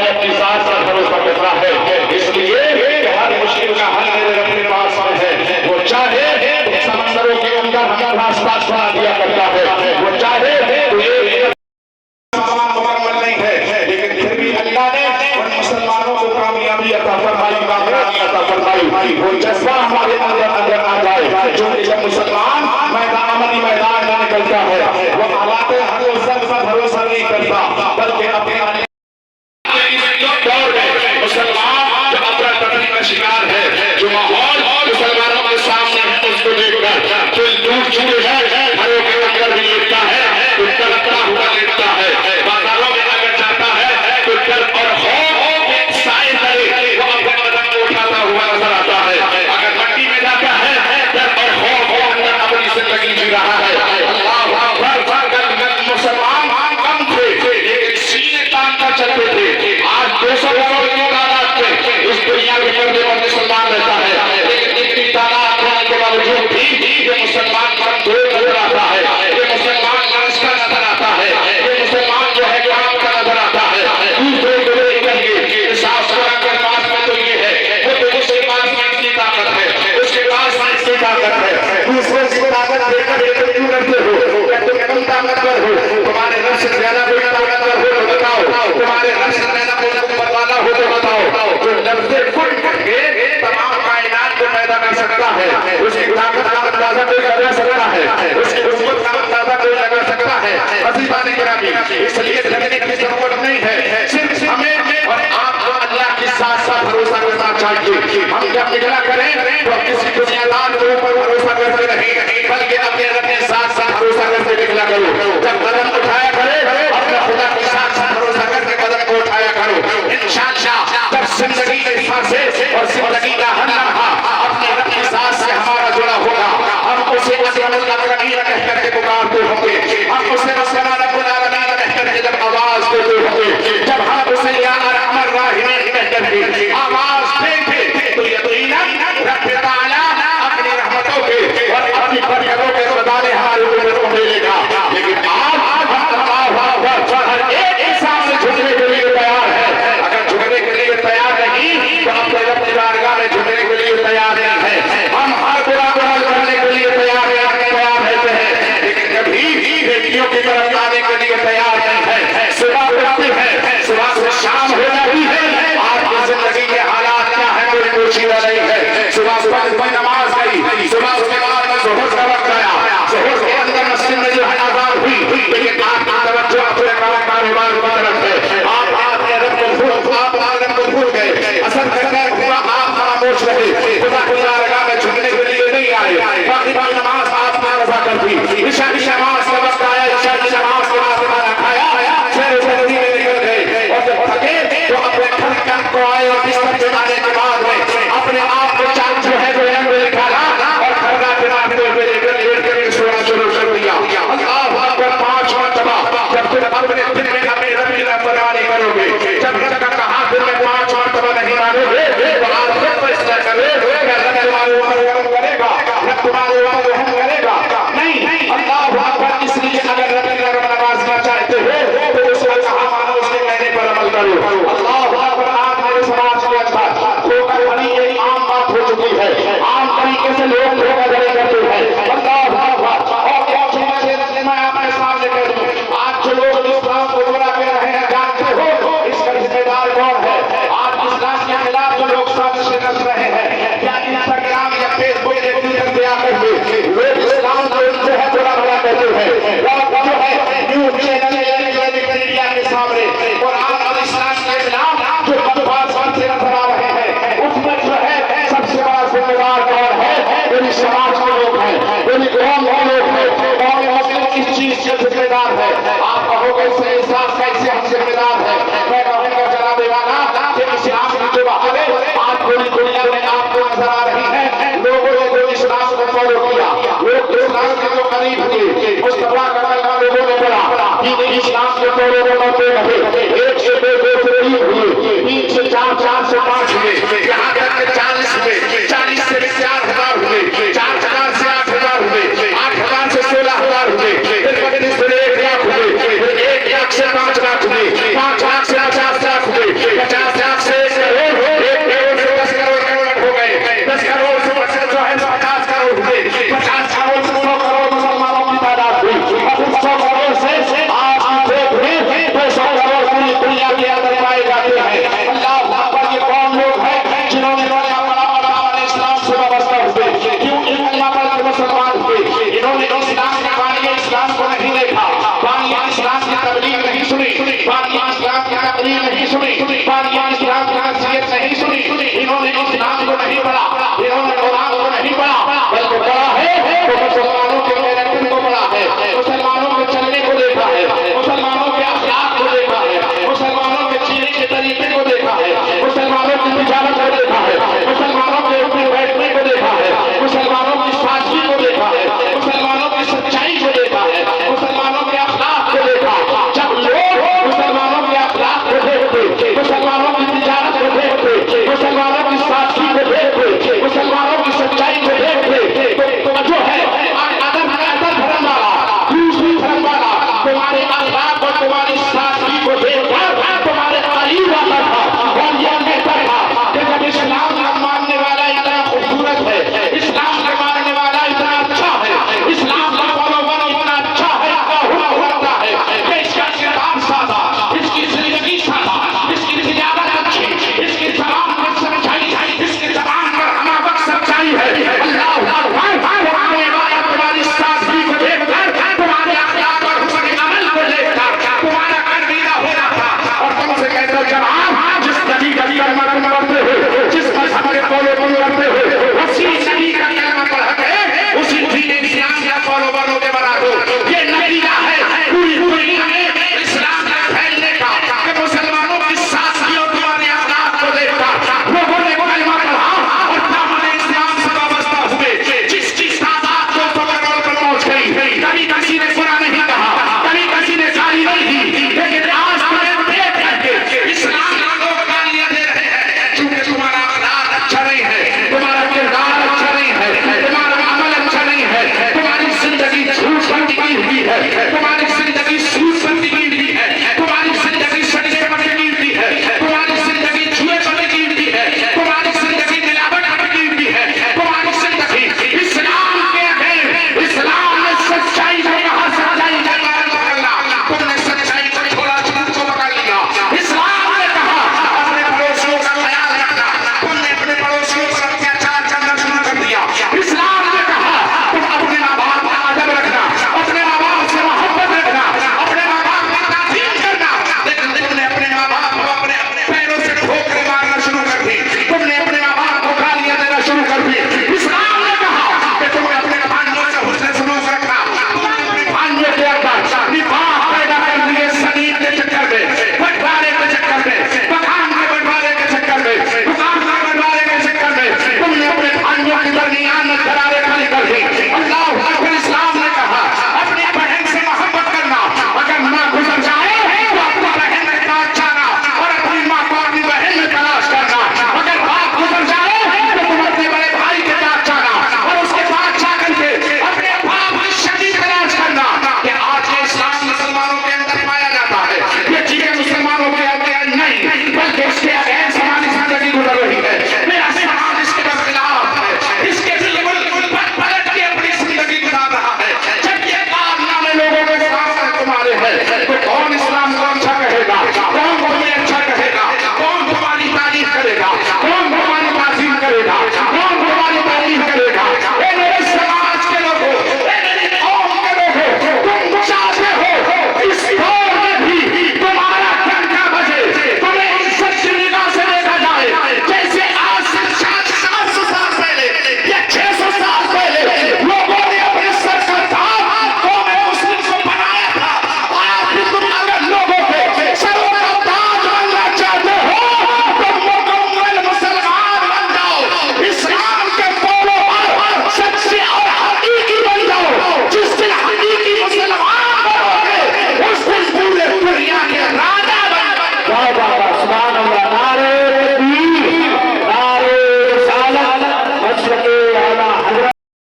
अपनी जात पर भरोसा करता है, इसलिए हर मुश्किल का हल मेरे रब के पास है। वो चाहे समंदरों के अंदर हमें रास्ता बना दिया करता है, वो चाहे मुकम्मल नहीं है, लेकिन फिर भी अल्लाह ने उन मुसलमानों को कामयाबी अता फरमाई, कामयाबी अता फरमाई। वो जज्बा हमारे अंदर अंदर आ जाए, जो जब मुसलमान अमली मैदान में निकलता है, वो हालात हर पर भरोसा नहीं करता, बल्कि अपने मुसलमान जो अफरा तफरी का शिकार है, जो माहौल मुसलमानों के सामने है, उसको देखकर जो दूर चुके हैं घरों के अंदर भी लिखता है, तो डरता हुआ लिखता है, बाजारों में अगर जाता है तो डर और खौफ साए तले वो अपने कदम को उठाता हुआ नजर आता है। अगर मंडी में जाता है डर और खौफ के अंदर अपनी जिंदगी जी रहा है। अल्लाह मुसलमान कम थे लेकिन सीने तानकर चलते थे। आज 200 करोड़ की तादाद में इस दुनिया के पर्दे पर मुसलमान रहता है, लेकिन इतनी तादाद होने के बावजूद भी ये मुसलमान कमजोर नजर आता है, ये मुसलमान नस्का नजर आता है, ये मुसलमान जो है काम का नजर आता है। दूसरे को देख करके साफ के पास में तो ये है, वो तो उसके पास की ताकत है, उसके पास की ताकत है, दूसरे की ताकत देखकर क्यों करते हो? तुम कम ताकतवर हो, तुम्हारे रब से ज्यादा कोई ताकतवर हो तो बताओ, तुम्हारे रब से ज्यादा कोई कुव्वत वाला हो तो बताओ। जो लफ्ज़े कुल करके तमाम कायनात को पैदा कर सकता है, उसकी ताकत का अंदाजा कोई लगा सकता है, उसकी कुव्वत का अंदाजा कोई लगा सकता है। अज़ीज़ान गिरामी, इसलिए डरने की जरूरत नहीं है, सिर्फ हमें और आपको अल्लाह के साथ साथ भरोसा करना चाहिए। हम जब निकला करें तो किसी दुनियादार के ऊपर भरोसा करते नहीं, बल्कि अपने रब के साथ साथ भरोसा करके निकला करो। जब कदम उठाया करे अपने खुदा के साथ साथ भरोसा करके कदम को उठाया करो। इंशाअल्लाह जब जिंदगी के सांसें और जिंदगी का हर लम्हा अपने रब के साथ से हमारा जुड़ा होगा, हम उसे अज़ीमुल अकरमीन कह करके पुकारते होंगे, हम उसे रब्बना रब्बुल आलमीन कह करके जब आवाज देते होंगे, जब हम उसे या अरहमर राहिमीन कह करके आवाज देंगे तो यकीनन रब ताला अपनी रहमतों के और अपनी बरकतों के खजाने हमारे ऊपर उठेगा। लेकिन आज हर एक इंसान से झुकने के लिए तैयार है। अगर झुकने के लिए तैयार नहीं तो अपने रब की बारगाह में झुकने के लिए तैयार नहीं है। हम हर बुरा अमल करने के लिए तैयार रहते हैं, लेकिन कभी बेटियों की तरफ आने के लिए तैयार नहीं है। सुबह उठते हैं, सुबह से शाम हो जाती है, आपकी जिंदगी के हालात क्या है कोई पूछीदा नहीं है। सुबह नमाज गई, सुबह उसके बाद ज़ोहर का वक्त आया, ज़ोहर के अंदर मस्जिद में जो है आज़ान हुई, लेकिन आपकी तवज्जो अपने कारोबार की तरफ है। आप अपने रब को भूल गए, असर करने हुआ आप खामोश रहे, खुदा की बारगाह में झुकने के लिए नहीं आए। बाकी नमाज आपने अदा कर दी, ईशा की नमाज का वक्त आया, ईशा की नमाज के बाद खाना खाया, फिर नदी में निकल गए और जब थके तो अपने घर को आए और बिस्तर पे आने के बाद में अपने आप को चाक जो है वो रंग निकाला और खरना पिराते हुए लेकर सोना शुरू कर दिया। अल्लाह अकबर 5 मरतबा जब तुम अपने दिल में अपने रब की नाफरमानी करोगे, जब रब का कहा दिल में 5 मरतबा नहीं मानोगे तो आप खुद फैसला करो रब तुम्हारे ऊपर रहम करेगा, रब तुम्हारे ऊपर रहम करेगा नहीं। अल्लाह अकबर, इसलिए अगर रब की नमाज़ना चाहते हो तो उसने कहा मानो, उसके कहने पर अमल करो। अल्लाह अकबर, आज मेरे समाज के अंदर धोखाधड़ी एक आम बात हो चुकी है, आम तरीके से लोग धोखाधड़ी करते हैं। अल्लाह अकबर, और क्या मैं अपने सामने कह दूं, आज जो लोग इस्लाम को बुरा कह रहे हैं जानते हो इसका जिम्मेदार कौन है? आज इस्लाम के खिलाफ जो लोग साजिशें कर रहे हैं, या इंस्टाग्राम या फेसबुक या ट्विटर पे आकर के लोग इस्लाम को जो है बुरा भला कहते हैं, लोग जो है न्यूज़ चैनल मीडिया के सामने कुरान और इस्लाम के खिलाफ जो बकवास करते नजर आ रहे हैं, उसमें जो है सबसे बड़ा जिम्मेदार कौन है? मेरी समाज के लोग हैं, मेरी कौम के लोग हैं, कौन मुस्लिम इस चीज के जिम्मेदार है? आप कहोगे इससे इंसान कैसे हम जिम्मेदार है? मैं कहूँगा जनाब वाला कि इस्लाम की जो बात है आज पूरी दुनिया में आपको नजर आ रही है, लोगों ने जो इस्लाम को फॉलो किया, लोग इस्लाम के जो करीब हुए, मुस्तफा कमाल का लोगों ने बोला इस्लाम के फॉलो करते रहे, 1 से 2 से 3 हुए, 3 से 4, 4 से 5 हुए, यहाँ